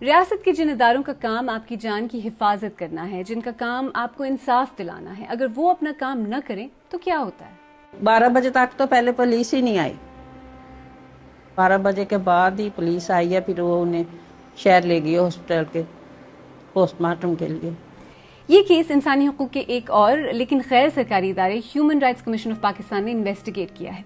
ریاست کے جن اداروں کا کام آپ کی جان کی حفاظت کرنا ہے، جن کا کام آپ کو انصاف دلانا ہے، اگر وہ اپنا کام نہ کریں تو کیا ہوتا ہے؟ 12 بجے تک تو پہلے پولیس ہی نہیں آئی، 12 بجے کے بعد ہی پولیس آئی ہے، پھر وہ انہیں شہر لے گئی ہاسپٹل کے پوسٹ مارٹم کے لیے۔ یہ کیس انسانی حقوق کے ایک اور لیکن غیر سرکاری ادارے human rights commission of Pakistan نے انویسٹیگیٹ کیا ہے۔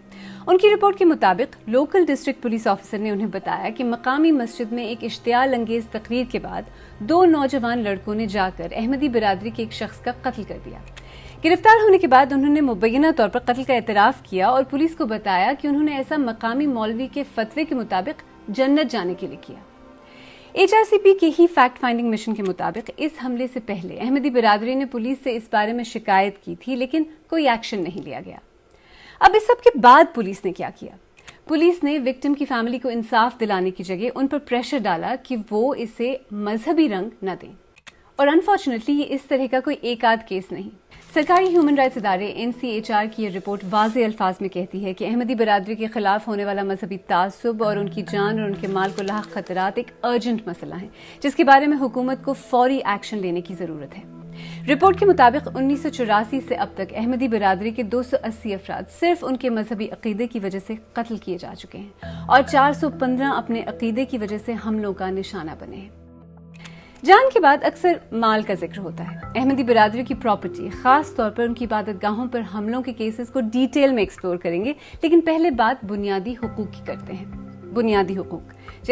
ان کی رپورٹ کے مطابق لوکل ڈسٹرکٹ پولیس آفیسر نے انہیں بتایا کہ مقامی مسجد میں ایک اشتعال انگیز تقریر کے بعد 2 نوجوان لڑکوں نے جا کر احمدی برادری کے ایک شخص کا قتل کر دیا۔ گرفتار ہونے کے بعد انہوں نے مبینہ طور پر قتل کا اعتراف کیا اور پولیس کو بتایا کہ انہوں نے ایسا مقامی مولوی کے فتوے کے مطابق جنت جانے کے لیے کیا۔ HRCP کے ہی فیکٹ فائنڈنگ مشن کے مطابق اس حملے سے پہلے احمدی برادری نے پولیس سے اس بارے میں شکایت کی تھی، لیکن کوئی ایکشن نہیں لیا گیا۔ اب اس سب کے بعد پولیس نے کیا کیا؟ پولیس نے وکٹم کی فیملی کو انصاف دلانے کی جگہ ان پر پریشر ڈالا کہ وہ اسے مذہبی رنگ نہ دیں، اور انفارچونیٹلی یہ اس طرح کا کوئی ایک آدھ کیس نہیں۔ سرکاری ہیومن رائٹس ادارے NCHR کی یہ رپورٹ واضح الفاظ میں کہتی ہے کہ احمدی برادری کے خلاف ہونے والا مذہبی تعصب اور ان کی جان اور ان کے مال کو لاحق خطرات ایک ارجنٹ مسئلہ ہے، جس کے بارے میں حکومت کو فوری ایکشن لینے کی ضرورت ہے۔ رپورٹ کے مطابق 1984 سے اب تک احمدی برادری کے 280 افراد صرف ان کے مذہبی عقیدے کی وجہ سے قتل کیے جا چکے ہیں، اور 415 اپنے عقیدے کی وجہ سے حملوں کا نشانہ بنے ہیں۔ جان کے بعد اکثر مال کا ذکر ہوتا ہے۔ احمدی برادری کی پراپرٹی، خاص طور پر ان کی عبادت گاہوں پر حملوں کے کیسز کو ڈیٹیل میں ایکسپلور کریں گے، لیکن پہلے بات بنیادی حقوق کی کرتے ہیں۔ بنیادی حقوق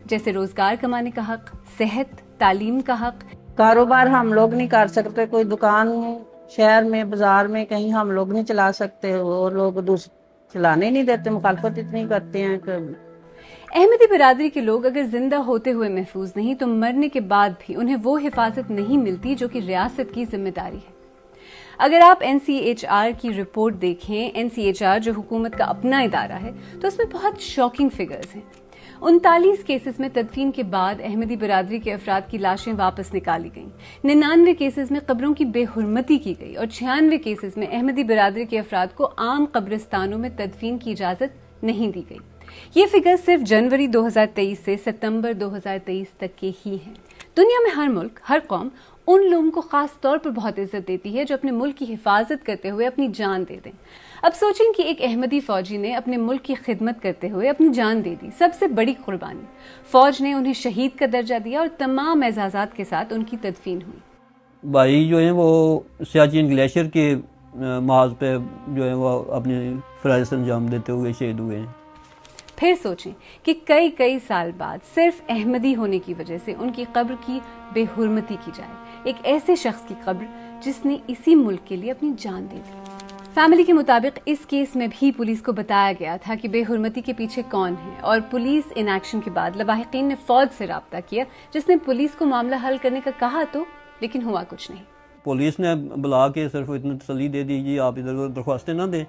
جیسے روزگار کمانے کا حق، صحت، تعلیم کا حق۔ کاروبار ہم لوگ نہیں کر سکتے، کوئی دکان شہر میں بازار میں کہیں ہم لوگ نہیں چلا سکتے، وہ لوگ چلانے نہیں دیتے، مخالفت اتنی کرتے ہیں کہ احمدی برادری کے لوگ اگر زندہ ہوتے ہوئے محفوظ نہیں تو مرنے کے بعد بھی انہیں وہ حفاظت نہیں ملتی جو کہ ریاست کی ذمہ داری ہے۔ اگر آپ NCHR کی رپورٹ دیکھیں، NCHR جو حکومت کا اپنا ادارہ ہے، تو اس میں بہت شاکنگ فگرز ہیں۔ 39 کیسز میں تدفین کے بعد احمدی برادری کے افراد کی لاشیں واپس نکالی گئیں، 99 کیسز میں قبروں کی بے حرمتی کی گئی، اور 96 کیسز میں احمدی برادری کے افراد کو عام قبرستانوں میں تدفین کی اجازت نہیں دی گئی۔ یہ فگر صرف جنوری 2023 سے ستمبر 2023 تک کے ہی ہیں۔ دنیا میں ہر ملک، ہر قوم ان لوگوں کو خاص طور پر بہت عزت دیتی ہے جو اپنے ملک کی حفاظت کرتے ہوئے اپنی جان دے دیں۔ اب سوچیں کہ ایک احمدی فوجی نے اپنے ملک کی خدمت کرتے ہوئے اپنی جان دے دی، سب سے بڑی قربانی۔ فوج نے انہیں شہید کا درجہ دیا اور تمام اعزازات کے ساتھ ان کی تدفین ہوئی۔ بھائی جو ہیں وہ سیاچن گلیشیئر کے محاذ پہ جو ہے وہ اپنے فرائض انجام دیتے ہوئے شہید ہوئے ہیں۔ پھر سوچیں کہ کئی سال بعد صرف احمدی ہونے کی وجہ سے ان کی قبر کی بے حرمتی کی جائے، ایک ایسے شخص کی قبر جس نے اسی ملک کے لیے اپنی جان دے دی۔ فیملی کے مطابق اس کیس میں بھی پولیس کو بتایا گیا تھا کہ بے حرمتی کے پیچھے کون ہے، اور پولیس ان ایکشن کے بعد لواحقین نے فوج سے رابطہ کیا، جس نے پولیس کو معاملہ حل کرنے کا کہا تو، لیکن ہوا کچھ نہیں۔ پولیس نے بلا کے صرف اتنی تسلی دے دی جی آپ ادھر درخواستیں نہ دیں،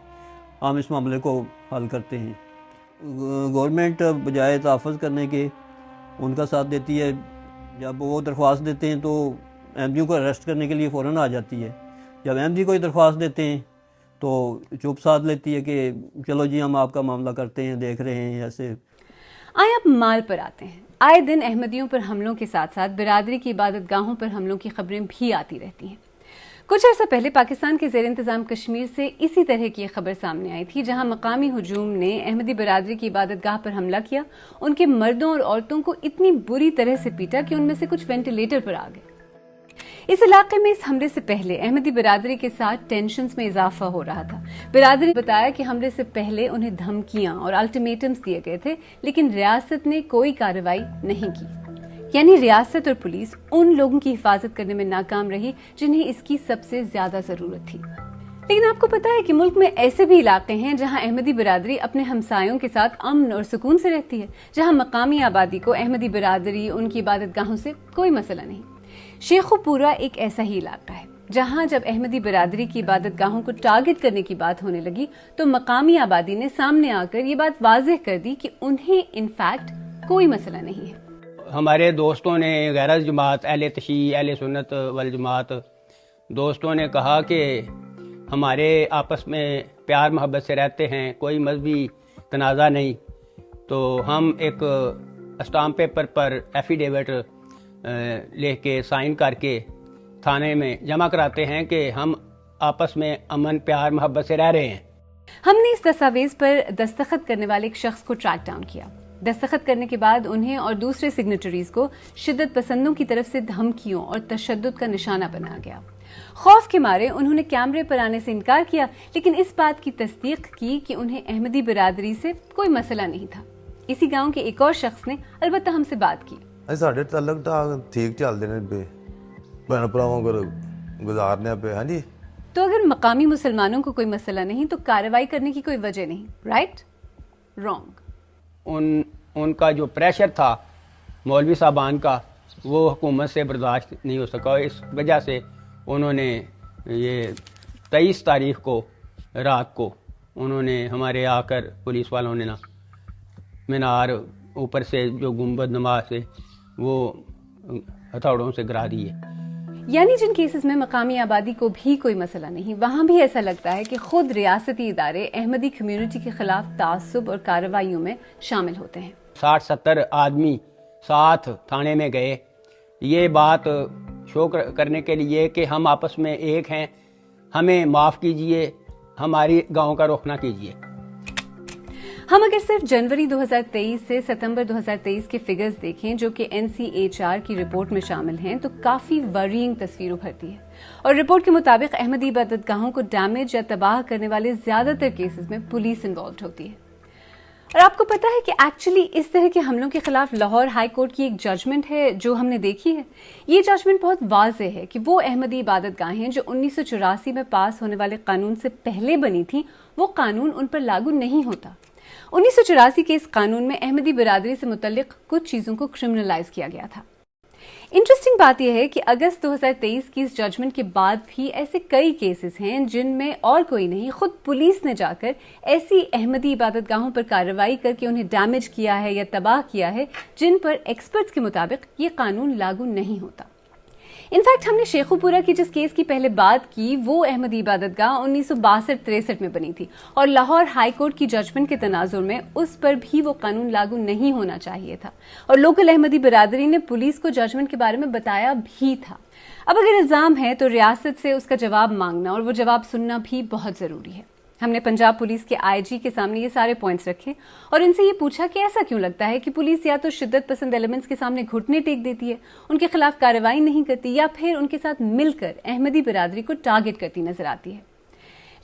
ہم اس معاملے کو حل کرتے ہیں۔ گورنمنٹ بجائے تحفظ کرنے کے ان کا ساتھ دیتی ہے، جب وہ درخواست دیتے ہیں تو احمدیوں کو اریسٹ کرنے کے لیے فوراً آ جاتی ہے، جب احمدی کوئی درخواست دیتے ہیں تو چپ ساتھ لیتی ہے کہ چلو جی ہم آپ کا معاملہ کرتے ہیں، دیکھ رہے ہیں۔ ایسے آئے اب مال پر آتے ہیں۔ آئے دن احمدیوں پر حملوں کے ساتھ ساتھ برادری کی عبادت گاہوں پر حملوں کی خبریں بھی آتی رہتی ہیں۔ کچھ عرصہ پہلے پاکستان کے زیر انتظام کشمیر سے اسی طرح کی ایک خبر سامنے آئی تھی، جہاں مقامی ہجوم نے احمدی برادری کی عبادت گاہ پر حملہ کیا، ان کے مردوں اور عورتوں کو اتنی بری طرح سے پیٹا کہ ان میں سے کچھ وینٹیلیٹر پر آ گئے۔ اس علاقے میں اس حملے سے پہلے احمدی برادری کے ساتھ ٹینشنز میں اضافہ ہو رہا تھا۔ برادری نے بتایا کہ حملے سے پہلے انہیں دھمکیاں اور الٹیمیٹمز دیے گئے تھے، لیکن ریاست نے کوئی کارروائی نہیں کی، یعنی ریاست اور پولیس ان لوگوں کی حفاظت کرنے میں ناکام رہی جنہیں اس کی سب سے زیادہ ضرورت تھی۔ لیکن آپ کو پتا ہے کہ ملک میں ایسے بھی علاقے ہیں جہاں احمدی برادری اپنے ہمسایوں کے ساتھ امن اور سکون سے رہتی ہے، جہاں مقامی آبادی کو احمدی برادری ان کی عبادت گاہوں سے کوئی مسئلہ نہیں۔ شیخو پورہ ایک ایسا ہی علاقہ ہے جہاں جب احمدی برادری کی عبادت گاہوں کو ٹارگٹ کرنے کی بات ہونے لگی تو مقامی آبادی نے سامنے آ کر یہ بات واضح کر دی کہ انہیں انفیکٹ کوئی مسئلہ نہیں ہے۔ ہمارے دوستوں نے، غیر جماعت، اہل تشیع، اہل سنت والجماعت دوستوں نے کہا کہ ہمارے آپس میں پیار محبت سے رہتے ہیں، کوئی مذہبی تنازع نہیں، تو ہم ایک اسٹامپ پیپر پر ایفیڈیوٹ لکھ کے سائن کر کے تھانے میں جمع کراتے ہیں کہ ہم آپس میں امن پیار محبت سے رہ رہے ہیں. ہم نے اس دستاویز پر دستخط کرنے والے ایک شخص کو ٹریک ڈاؤن کیا. دستخط کرنے کے بعد انہیں اور دوسرے سگنیچریز کو شدت پسندوں کی طرف سے دھمکیوں اور تشدد کا نشانہ بنایا گیا. خوف کے مارے انہوں نے کیمرے پر آنے سے انکار کیا، لیکن اس بات کی تصدیق کی کہ انہیں احمدی برادری سے کوئی مسئلہ نہیں تھا. اسی گاؤں کے ایک اور شخص نے البتہ ہم سے بات کی. ساڈے تعلق ٹھیک چلتے ہیں پہ بہن بھراواں کو گزارنے پہ. ہاں جی، تو اگر مقامی مسلمانوں کو کوئی مسئلہ نہیں تو کارروائی کرنے کی کوئی وجہ نہیں. رائٹ؟ رانگ. ان کا جو پریشر تھا مولوی صاحبان کا وہ حکومت سے برداشت نہیں ہو سکا. اس وجہ سے انہوں نے یہ 23 تاریخ کو رات کو انہوں نے ہمارے آ کر پولیس والوں نے نا مینار اوپر سے جو گنبد نماز سے وہ ہتھوڑوں سے گرا دیے. یعنی جن کیسز میں مقامی آبادی کو بھی کوئی مسئلہ نہیں، وہاں بھی ایسا لگتا ہے کہ خود ریاستی ادارے احمدی کمیونٹی کے خلاف تعصب اور کارروائیوں میں شامل ہوتے ہیں. 60-70 آدمی ساتھ تھانے میں گئے یہ بات شو کرنے کے لیے کہ ہم آپس میں ایک ہیں، ہمیں معاف کیجئے، ہماری گاؤں کا رخ نہ کیجئے. ہم اگر صرف جنوری 2023 سے ستمبر 2023 کے فگرز دیکھیں جو کہ NCHR کی رپورٹ میں شامل ہیں تو کافی ورینگ تصویر ابھرتی ہے. اور رپورٹ کے مطابق احمدی عبادت گاہوں کو ڈیمیج یا تباہ کرنے والے زیادہ تر کیسز میں پولیس انوالوڈ ہوتی ہے. اور آپ کو پتا ہے کہ ایکچولی اس طرح کے حملوں کے خلاف لاہور ہائی کورٹ کی ایک ججمنٹ ہے جو ہم نے دیکھی ہے. یہ ججمنٹ بہت واضح ہے کہ وہ احمدی عبادت گاہیں جو 1984 میں پاس ہونے والے قانون سے پہلے بنی تھیں وہ قانون ان پر لاگو نہیں ہوتا. 1984 کے اس قانون میں احمدی برادری سے متعلق کچھ چیزوں کو کرمنلائز کیا گیا تھا. انٹرسٹنگ بات یہ ہے کہ اگست 2023 کی اس ججمنٹ کے بعد بھی ایسے کئی کیسز ہیں جن میں اور کوئی نہیں خود پولیس نے جا کر ایسی احمدی عبادت گاہوں پر کارروائی کر کے انہیں ڈیمیج کیا ہے یا تباہ کیا ہے جن پر ایکسپرٹس کے مطابق یہ قانون لاگو نہیں ہوتا. انفیکٹ ہم نے شیخو پورہ کی جس کیس کی پہلے بات کی وہ احمدی عبادت گاہ 1962-63 میں بنی تھی اور لاہور ہائی کورٹ کی ججمنٹ کے تناظر میں اس پر بھی وہ قانون لاگو نہیں ہونا چاہیے تھا اور لوکل احمدی برادری نے پولیس کو ججمنٹ کے بارے میں بتایا بھی تھا. اب اگر الزام ہے تو ریاست سے اس کا جواب مانگنا اور وہ جواب سننا بھی بہت ضروری ہے. ہم نے پنجاب پولیس کے IG کے سامنے یہ سارے پوائنٹس رکھے اور ان سے یہ پوچھا کہ ایسا کیوں لگتا ہے کہ پولیس یا تو شدت پسند ایلیمنٹس کے سامنے گھٹنے ٹیک دیتی ہے، ان کے خلاف کارروائی نہیں کرتی یا پھر ان کے ساتھ مل کر احمدی برادری کو ٹارگٹ کرتی نظر آتی ہے.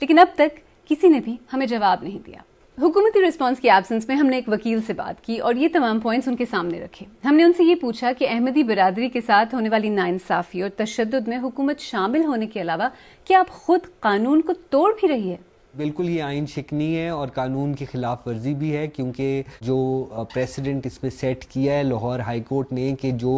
لیکن اب تک کسی نے بھی ہمیں جواب نہیں دیا. حکومتی رسپانس کی ایبسنس میں ہم نے ایک وکیل سے بات کی اور یہ تمام پوائنٹس ان کے سامنے رکھے. ہم نے ان سے یہ پوچھا کہ احمدی برادری کے ساتھ ہونے والی ناانصافی اور تشدد میں حکومت شامل ہونے کے علاوہ کیا اب خود قانون کو توڑ بھی رہی ہے؟ بالکل یہ آئین شکنی ہے اور قانون کی خلاف ورزی بھی ہے کیونکہ جو پریسیڈنٹ اس میں سیٹ کیا ہے لاہور ہائی کورٹ نے کہ جو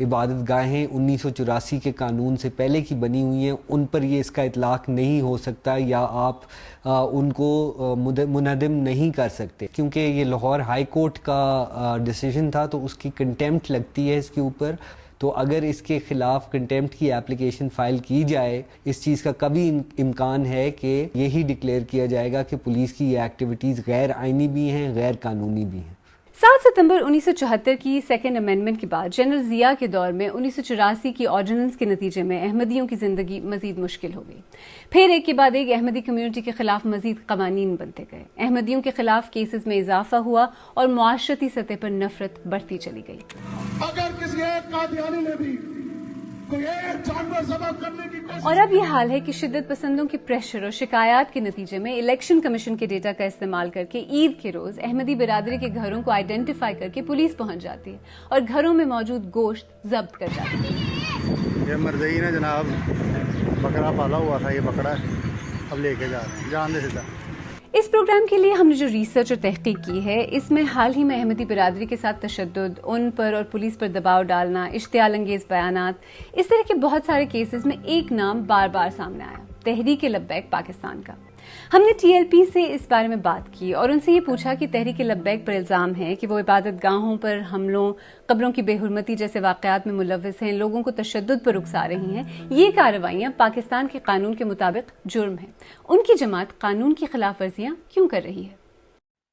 عبادت گاہیں 1984 کے قانون سے پہلے کی بنی ہوئی ہیں ان پر یہ اس کا اطلاق نہیں ہو سکتا یا آپ ان کو منہدم نہیں کر سکتے کیونکہ یہ لاہور ہائی کورٹ کا ڈیسیژن تھا تو اس کی کنٹیمپٹ لگتی ہے اس کے اوپر. تو اگر اس کے خلاف کنٹیمپٹ کی اپلیکیشن فائل کی جائے اس چیز کا کبھی امکان ہے کہ یہی ڈکلیئر کیا جائے گا کہ پولیس کی یہ ایکٹیویٹیز غیر آئینی بھی ہیں غیر قانونی بھی ہیں. 7 ستمبر 1974 کی سیکنڈ امینڈمنٹ کے بعد جنرل ضیاء کے دور میں 1984 کی آرڈیننس کے نتیجے میں احمدیوں کی زندگی مزید مشکل ہو گئی. پھر ایک کے بعد ایک احمدی کمیونٹی کے خلاف مزید قوانین بنتے گئے، احمدیوں کے خلاف کیسز میں اضافہ ہوا اور معاشرتی سطح پر نفرت بڑھتی چلی گئی. اگر کسی ایک قادیانی نے بھی کوئی ایک جانور ذبح کرنے کی کوشش اور اب یہ حال ہے کہ شدت پسندوں کے پریشر اور شکایات کے نتیجے میں الیکشن کمیشن کے ڈیٹا کا استعمال کر کے عید کے روز احمدی برادری کے گھروں کو آئیڈینٹیفائی کر کے پولیس پہنچ جاتی ہے اور گھروں میں موجود گوشت ضبط کر جاتی ہے. یہ مرزئی نے جناب بکرا پالا ہوا تھا، یہ بکرا اب لے کے جا رہے ہیں جان دے سیدھا. اس پروگرام کے لیے ہم نے جو ریسرچ اور تحقیق کی ہے اس میں حال ہی میں احمدی برادری کے ساتھ تشدد، ان پر اور پولیس پر دباؤ ڈالنا، اشتعال انگیز بیانات، اس طرح کے بہت سارے کیسز میں ایک نام بار بار سامنے آیا، تحریک لبیک پاکستان کا. ہم نے TLP سے اس بارے میں بات کی اور ان سے یہ پوچھا کہ تحریک لبیک پر الزام ہے کہ وہ عبادت گاہوں پر حملوں، قبروں کی بے حرمتی جیسے واقعات میں ملوث ہیں، لوگوں کو تشدد پر اکسا رہی ہیں. یہ کارروائیاں پاکستان کے قانون کے مطابق جرم ہیں. ان کی جماعت قانون کی خلاف ورزیاں کیوں کر رہی ہے؟